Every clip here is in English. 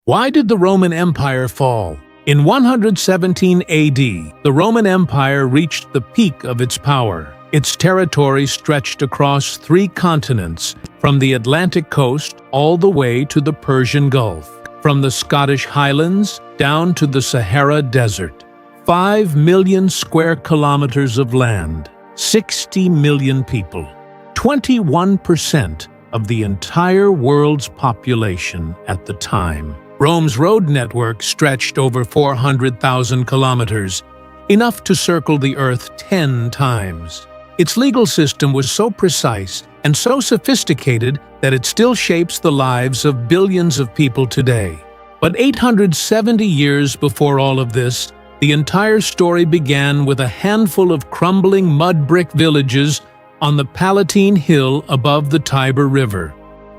Why did the Roman Empire fall? In 117 AD, the Roman Empire reached the peak of its power. Its territory stretched across 3 continents, from the Atlantic coast all the way to the Persian Gulf, from the Scottish Highlands down to the Sahara Desert. 5 million square kilometers of land, 60 million people, 21% of the entire world's population at the time. Rome's road network stretched over 400,000 kilometers, enough to circle the Earth 10 times. Its legal system was so precise and so sophisticated that it still shapes the lives of billions of people today. But 870 years before all of this, the entire story began with a handful of crumbling mud brick villages on the Palatine Hill above the Tiber River.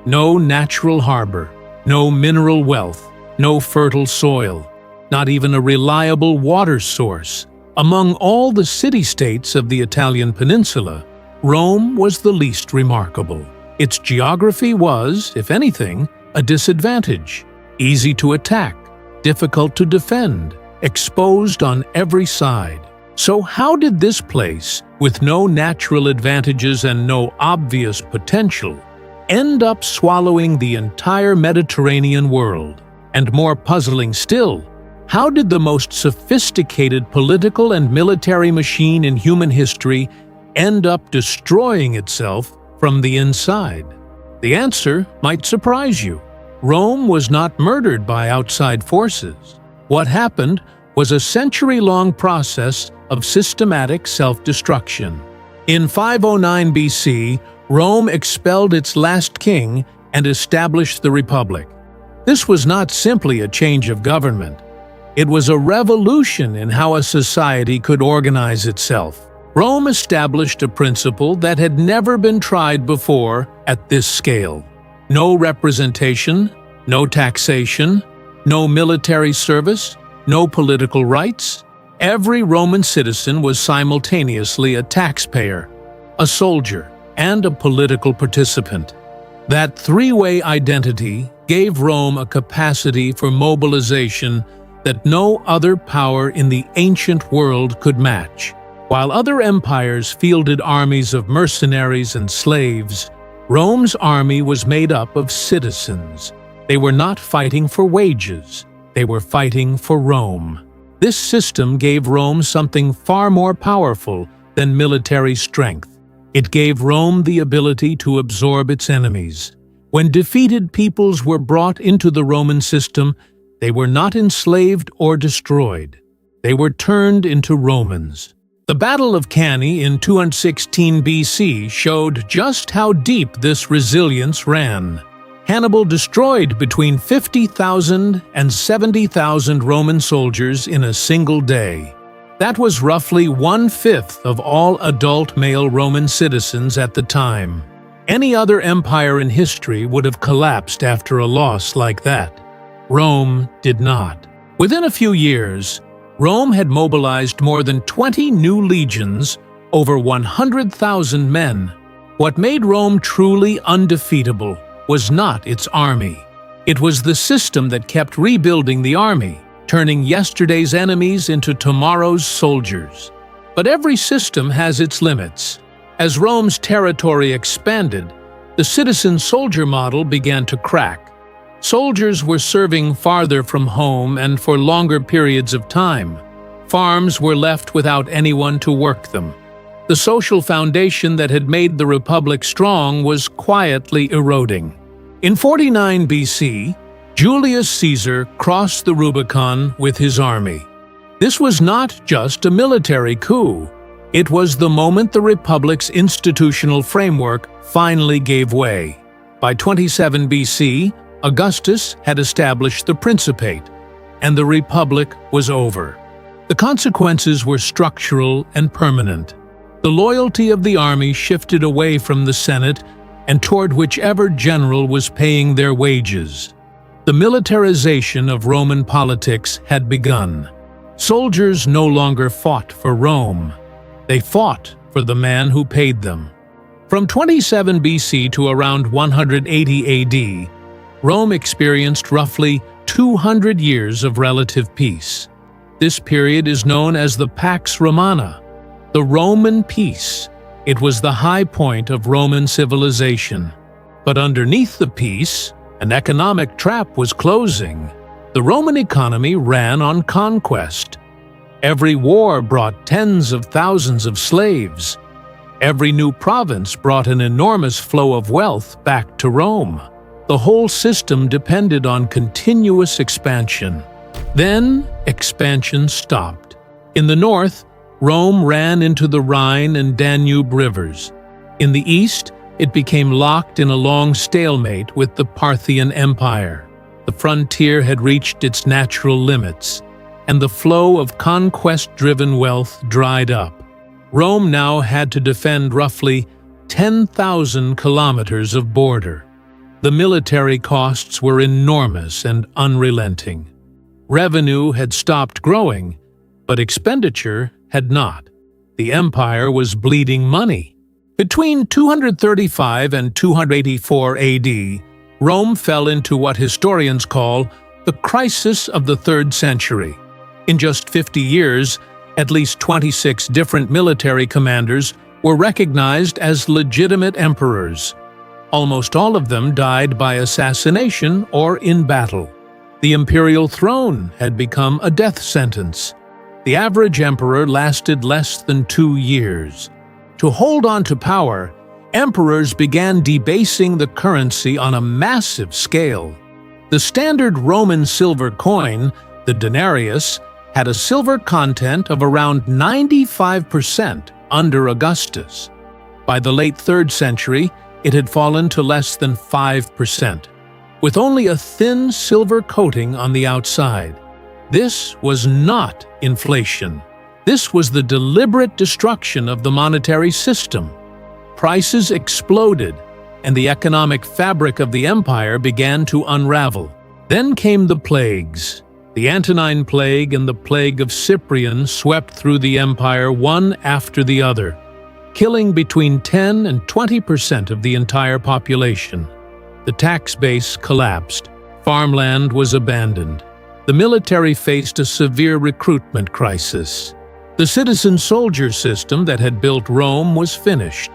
No natural harbor, no mineral wealth, no fertile soil, not even a reliable water source. Among all the city-states of the Italian peninsula, Rome was the least remarkable. Its geography was, if anything, a disadvantage. Easy to attack, difficult to defend, exposed on every side. So how did this place, with no natural advantages and no obvious potential, end up swallowing the entire Mediterranean world? And more puzzling still, how did the most sophisticated political and military machine in human history end up destroying itself from the inside? The answer might surprise you. Rome was not murdered by outside forces. What happened was a century-long process of systematic self-destruction. In 509 BC, Rome expelled its last king and established the Republic. This was not simply a change of government. It was a revolution in how a society could organize itself. Rome established a principle that had never been tried before at this scale. No representation, no taxation, no military service, no political rights. Every Roman citizen was simultaneously a taxpayer, a soldier, and a political participant. That 3-way identity gave Rome a capacity for mobilization that no other power in the ancient world could match. While other empires fielded armies of mercenaries and slaves, Rome's army was made up of citizens. They were not fighting for wages, they were fighting for Rome. This system gave Rome something far more powerful than military strength. It gave Rome the ability to absorb its enemies. When defeated peoples were brought into the Roman system, they were not enslaved or destroyed. They were turned into Romans. The Battle of Cannae in 216 BC showed just how deep this resilience ran. Hannibal destroyed between 50,000 and 70,000 Roman soldiers in a single day. That was roughly 1/5 of all adult male Roman citizens at the time. Any other empire in history would have collapsed after a loss like that. Rome did not. Within a few years, Rome had mobilized more than 20 new legions, over 100,000 men. What made Rome truly undefeatable was not its army. It was the system that kept rebuilding the army, turning yesterday's enemies into tomorrow's soldiers. But every system has its limits. As Rome's territory expanded, the citizen-soldier model began to crack. Soldiers were serving farther from home and for longer periods of time. Farms were left without anyone to work them. The social foundation that had made the Republic strong was quietly eroding. In 49 BC, Julius Caesar crossed the Rubicon with his army. This was not just a military coup. It was the moment the Republic's institutional framework finally gave way. By 27 BC, Augustus had established the Principate, and the Republic was over. The consequences were structural and permanent. The loyalty of the army shifted away from the Senate and toward whichever general was paying their wages. The militarization of Roman politics had begun. Soldiers no longer fought for Rome. They fought for the man who paid them. From 27 BC to around 180 AD, Rome experienced roughly 200 years of relative peace. This period is known as the Pax Romana, the Roman peace. It was the high point of Roman civilization. But underneath the peace, an economic trap was closing. The Roman economy ran on conquest. Every war brought tens of thousands of slaves. Every new province brought an enormous flow of wealth back to Rome. The whole system depended on continuous expansion. Then, expansion stopped. In the north, Rome ran into the Rhine and Danube rivers. In the east, it became locked in a long stalemate with the Parthian Empire. The frontier had reached its natural limits, and the flow of conquest-driven wealth dried up. Rome now had to defend roughly 10,000 kilometers of border. The military costs were enormous and unrelenting. Revenue had stopped growing, but expenditure had not. The empire was bleeding money. Between 235 and 284 AD, Rome fell into what historians call the crisis of the 3rd century. In just 50 years, at least 26 different military commanders were recognized as legitimate emperors. Almost all of them died by assassination or in battle. The imperial throne had become a death sentence. The average emperor lasted less than 2 years. To hold on to power, emperors began debasing the currency on a massive scale. The standard Roman silver coin, the denarius, had a silver content of around 95% under Augustus. By the late 3rd century, it had fallen to less than 5%, with only a thin silver coating on the outside. This was not inflation. This was the deliberate destruction of the monetary system. Prices exploded, and the economic fabric of the empire began to unravel. Then came the plagues. The Antonine Plague and the Plague of Cyprian swept through the empire one after the other, killing between 10 and 20% of the entire population. The tax base collapsed. Farmland was abandoned. The military faced a severe recruitment crisis. The citizen-soldier system that had built Rome was finished.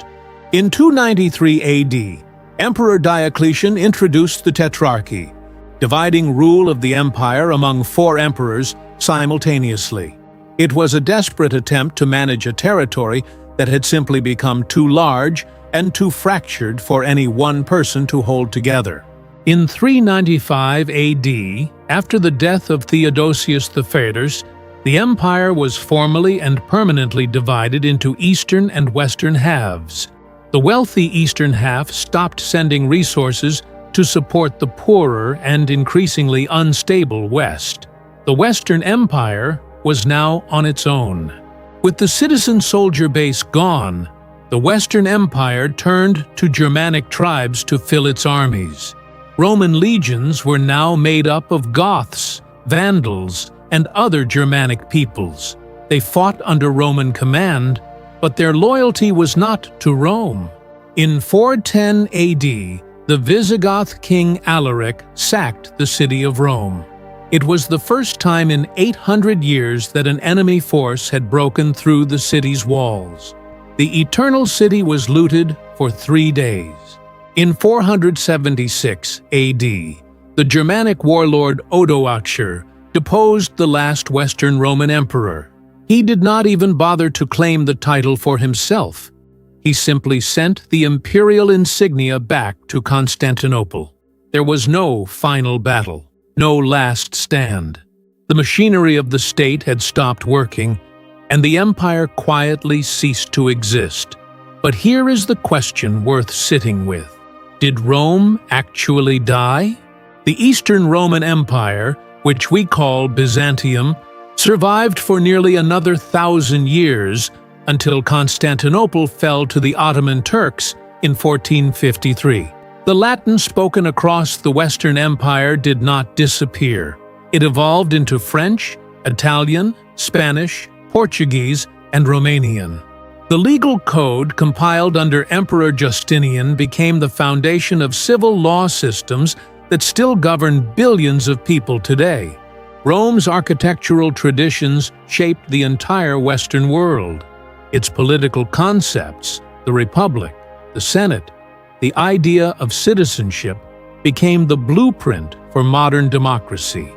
In 293 AD, Emperor Diocletian introduced the Tetrarchy, dividing rule of the empire among 4 emperors simultaneously. It was a desperate attempt to manage a territory that had simply become too large and too fractured for any one person to hold together. In 395 AD, after the death of Theodosius the Fairest, the empire was formally and permanently divided into eastern and western halves. The wealthy eastern half stopped sending resources to support the poorer and increasingly unstable West. The Western Empire was now on its own. With the citizen-soldier base gone, the Western Empire turned to Germanic tribes to fill its armies. Roman legions were now made up of Goths, Vandals, and other Germanic peoples. They fought under Roman command, but their loyalty was not to Rome. In 410 AD, the Visigoth king Alaric sacked the city of Rome. It was the first time in 800 years that an enemy force had broken through the city's walls. The Eternal City was looted for 3 days. In 476 AD, the Germanic warlord Odoacer deposed the last Western Roman emperor. He did not even bother to claim the title for himself. He simply sent the imperial insignia back to Constantinople. There was no final battle, no last stand. The machinery of the state had stopped working, and the empire quietly ceased to exist. But here is the question worth sitting with. Did Rome actually die? The Eastern Roman Empire, which we call Byzantium, survived for nearly another 1,000 years until Constantinople fell to the Ottoman Turks in 1453. The Latin spoken across the Western Empire did not disappear. It evolved into French, Italian, Spanish, Portuguese, and Romanian. The legal code compiled under Emperor Justinian became the foundation of civil law systems that still govern billions of people today. Rome's architectural traditions shaped the entire Western world. Its political concepts, the Republic, the Senate, the idea of citizenship, became the blueprint for modern democracy.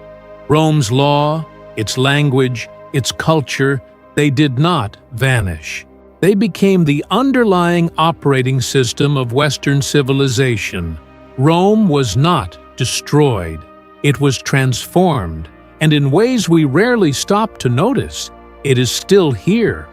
Rome's law, its language, its culture, they did not vanish. They became the underlying operating system of Western civilization. Rome was not destroyed. It was transformed, and in ways we rarely stop to notice, it is still here,